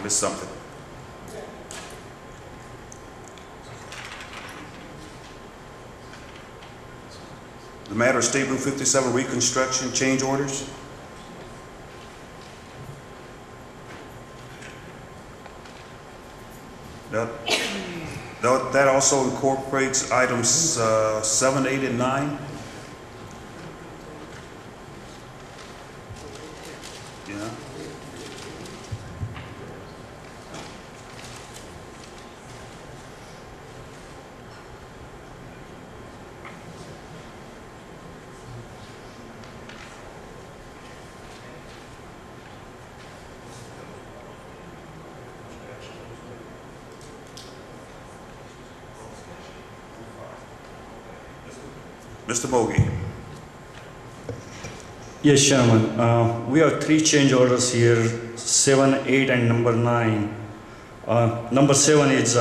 missed something. The matter of State Route 57 reconstruction change orders. That also incorporates items 7, 8, and 9. Yeah. Mr. Bogie. Yes, Chairman. We have 3 change orders here, 7, 8, and number 9. Number 7 is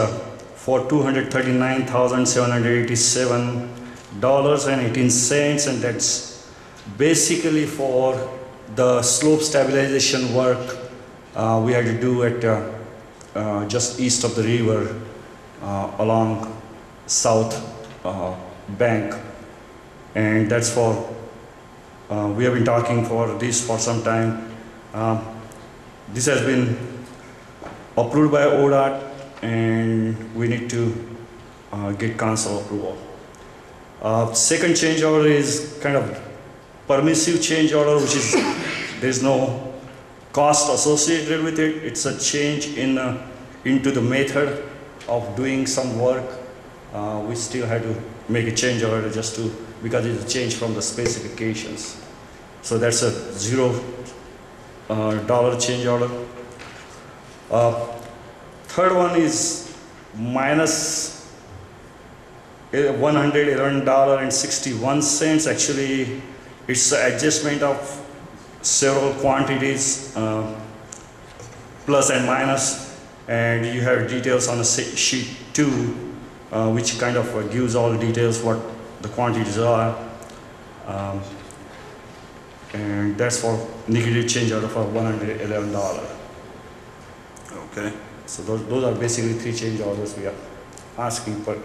for $239,787.18, and that's basically for the slope stabilization work we had to do at just east of the river along south bank. And that's for, we have been talking for this for some time. This has been approved by ODOT, and we need to get council approval. Second change order is kind of permissive change order, which is, there's no cost associated with it. It's a change into the method of doing some work. We still had to make a change order just to, because it's a change from the specifications. So that's a $0 change order. Third one is minus $111.61. Actually, it's an adjustment of several quantities, plus and minus, and you have details on the sheet 2, which kind of gives all the details what the quantities are, and that's for negative change order for $111. Okay. So those are basically 3 change orders we are asking for,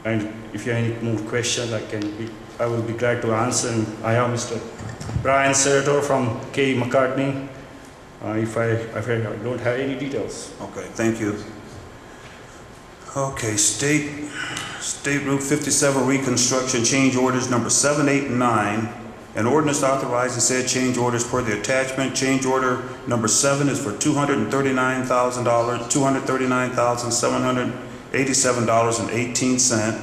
and if you have any more questions, I will be glad to answer. And I have Mr. Brian Senator from K. McCartney, if I don't have any details. Okay, thank you. Okay, State Route 57 reconstruction change orders number 7, 8, and 9. An ordinance authorizing said change orders per the attachment. Change order number 7 is for $239,787.18.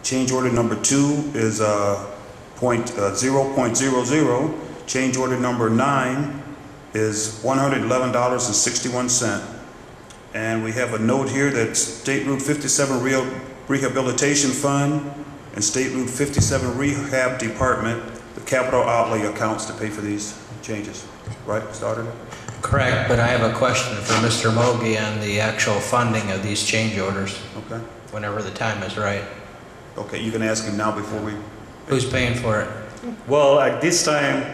Change order number 2 is 0.00. Change order number 9 is $111.61. And we have a note here that State Route 57 Rehabilitation Fund and State Route 57 Rehab Department, the capital outlay accounts to pay for these changes. Right, started? Correct, but I have a question for Mr. Mogi on the actual funding of these change orders. Okay. Whenever the time is right. Okay, you can ask him now before we... Who's paying for it? Well, at this time,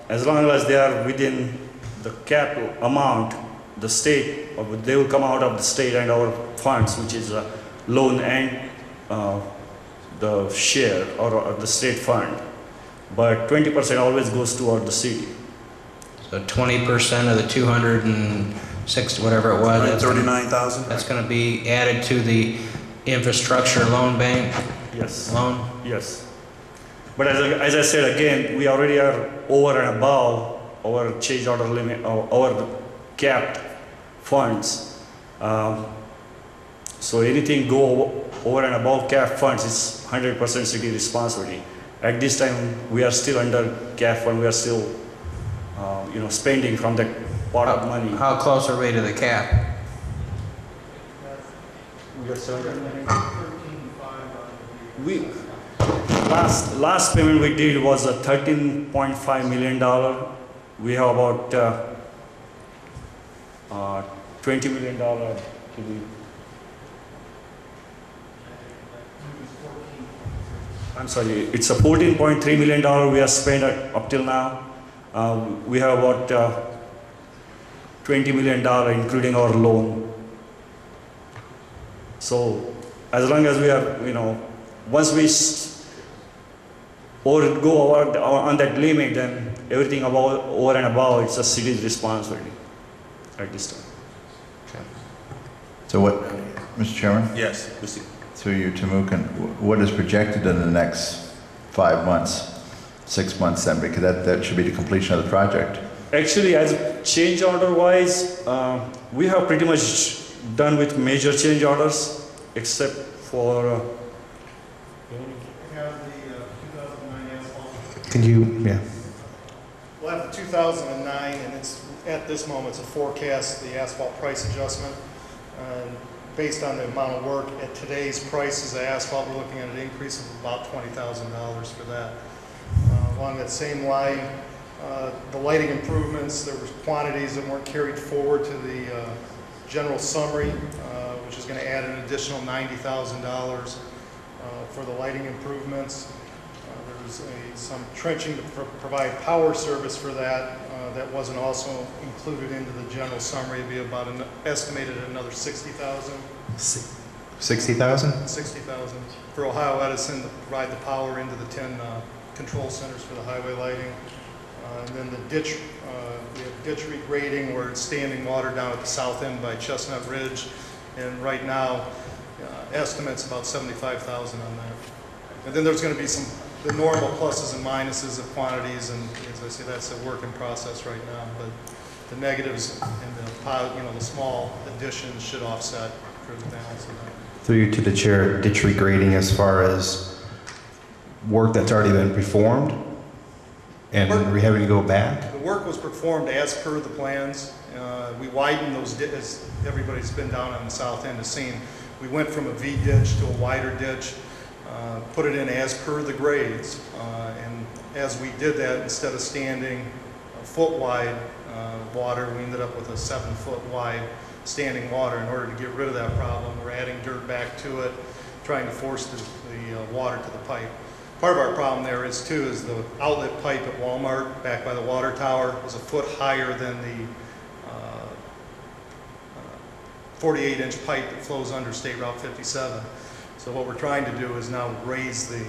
as long as they are within the cap amount, the state, they will come out of the state and our funds, which is a loan and the share or the state fund. But 20% always goes toward the city. So 20% of the 260, whatever it was. 39,000. That's going to be added to the infrastructure loan bank. Yes. Loan. Yes. But as I said again, we already are over and above our change order limit, our capped funds. So anything go over and above capped funds is 100% city responsibility. At this time, we are still under cap fund. We are still, spending from that pot of money. How close are we to the cap? We got 13.5. Last payment we did was a $13.5 million. We have about $20 million. I'm sorry, it's a $14.3 million we have spent up till now. We have about $20 million, including our loan. So as long as we are, once we or go over on that limit, then everything over and above, it's a city's responsibility at this time. So what, Mr. Chairman? Yes, Mr. Through you to Mukin, what is projected in the next 5 months, 6 months then? Because that should be the completion of the project. Actually, as change order wise, we have pretty much done with major change orders, except for. We have the 2009 asphalt. Can you, yeah. We'll have the 2009, and it's at this moment it's a forecast, the asphalt price adjustment. Based on the amount of work at today's prices of asphalt, we're looking at an increase of about $20,000 for that. Along that same line, the lighting improvements, there were quantities that weren't carried forward to the general summary, which is going to add an additional $90,000 for the lighting improvements. There's some trenching to provide power service for that. That wasn't also included into the general summary. It'd be about an estimated another $60,000. 60,000? $60,000 for Ohio Edison to provide the power into the 10 control centers for the highway lighting. And then the ditch, we have ditch regrading where it's standing water down at the south end by Chestnut Ridge. And right now, estimates about $75,000 on that. And then there's going to be the normal pluses and minuses of quantities, and as I say, that's a work in process right now. But the negatives and the small additions should offset for the balance of that. Through you to the chair, ditch regrading as far as work that's already been performed and we're having to go back? The work was performed as per the plans. We widened those ditches. Everybody's been down on the south end has seen. We went from a V ditch to a wider ditch. Put it in as per the grades, and as we did that, instead of standing a foot wide water, we ended up with a 7 foot wide standing water. In order to get rid of that problem, we're adding dirt back to it, trying to force the water to the pipe. Part of our problem there is the outlet pipe at Walmart back by the water tower is a foot higher than the 48-inch pipe that flows under State Route 57. So what we're trying to do is now raise the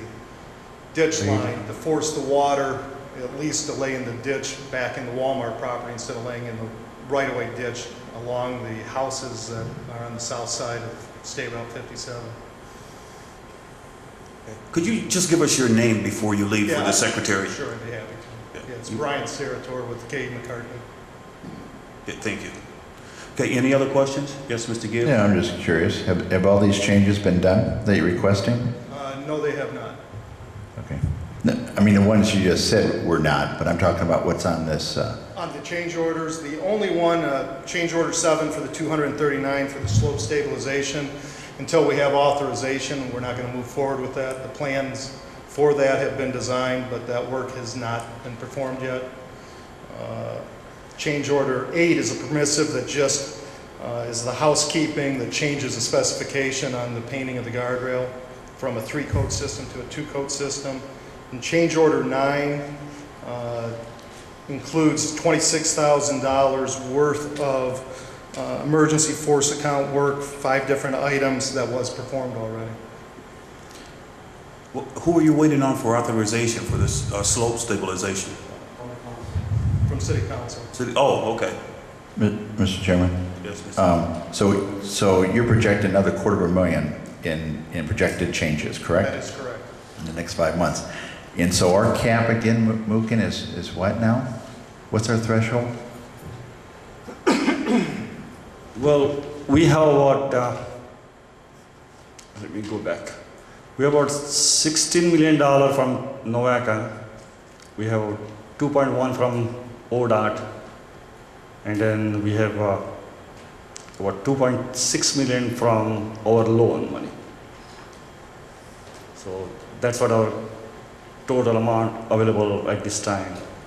ditch line to force the water at least to lay in the ditch back in the Walmart property instead of laying in the right-of-way ditch along the houses that are on the south side of State Route 57. Could you just give us your name before you leave for the secretary? Sure, I'd be happy to. Yeah, it's Brian Serator with K. McCartney. Yeah, thank you. Okay, any other questions? Yes, Mr. Gibbs? Yeah, I'm just curious. Have all these changes been done that you're requesting? No, they have not. Okay. I mean, the ones you just said were not, but I'm talking about what's on this. On the change orders, the only one, change order 7 for the 239 for the slope stabilization. Until we have authorization, we're not going to move forward with that. The plans for that have been designed, but that work has not been performed yet. Change order 8 is a permissive that just is the housekeeping that changes the specification on the painting of the guardrail from a 3-coat system to a 2-coat system. And change order 9 includes $26,000 worth of emergency force account work, 5 different items that was performed already. Well, who are you waiting on for authorization for this slope stabilization? From City Council. Oh, okay. Mr. Chairman? Yes, Mr. So you're projecting another $250,000 in projected changes, correct? That is correct. In the next 5 months. And so our cap again, Mukin, is what now? What's our threshold? Well, we have about, let me go back. We have about $16 million from NOACA. We have 2.1 from ODOT. And then we have about 2.6 million from our loan money. So that's what our total amount available at this time.